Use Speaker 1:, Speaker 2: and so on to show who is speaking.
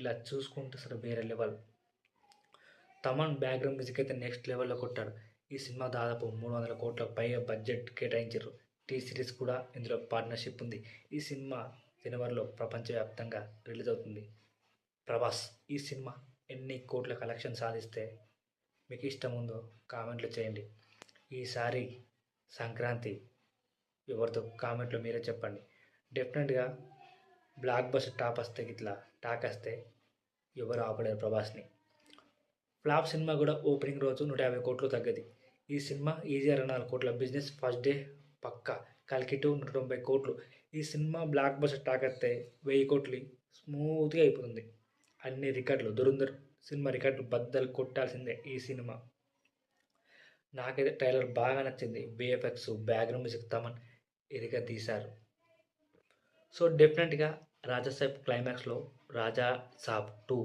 Speaker 1: ఇలా చూసుకుంటే అసలు వేరే లెవెల్. తమన్ బ్యాక్గ్రౌండ్ మ్యూజిక్ అయితే నెక్స్ట్ లెవెల్‌లో కొట్టాడు. ఈ సినిమా దాదాపు 300 కోట్లకు పైగా బడ్జెట్ కేటాయించారు. టీ సిరీస్ కూడా ఇందులో పార్ట్నర్‌షిప్ ఉంది. ఈ సినిమా జనవరిలో ప్రపంచవ్యాప్తంగా రిలీజ్ అవుతుంది. ప్రభాస్ ఈ సినిమా ఎన్ని కోట్ల కలెక్షన్ సాధిస్తే మీకు ఇష్టం ఉందో కామెంట్లు చేయండి. ఈసారి సంక్రాంతి ఎవరితో కామెంట్లో మీరే చెప్పండి. డెఫినెట్‌గా బ్లాక్ బస్టర్ టాప్ వస్తే గిట్లా టాక్ వస్తే ఎవరు ఆపలేరు ప్రభాస్‌ని. ఫ్లాప్ సినిమా కూడా ఓపెనింగ్ రోజు 150 కోట్లు తగ్గది. ఈ సినిమా ఈజీగా 24 కోట్ల బిజినెస్ ఫస్ట్ డే పక్కా. కల్కి 2 190 కోట్లు. ఈ సినిమా బ్లాక్ బస్టర్ టాక్ వస్తే 1000 కోట్లు స్మూత్‌గా అయిపోతుంది. అన్ని రికార్డులు ధురంధర్ సినిమా రికార్డులు బద్దలు కొట్టాల్సిందే ఈ సినిమా. నాకైతే ట్రైలర్ బాగా నచ్చింది. విఎఫ్ఎక్స్, బ్యాక్గ్రౌండ్ మ్యూజిక్ తమన్ ఇదిగా తీశారు. సో డెఫినెట్‌గా రాజా సాబ్ క్లైమాక్స్‌లో రాజా సాబ్ 2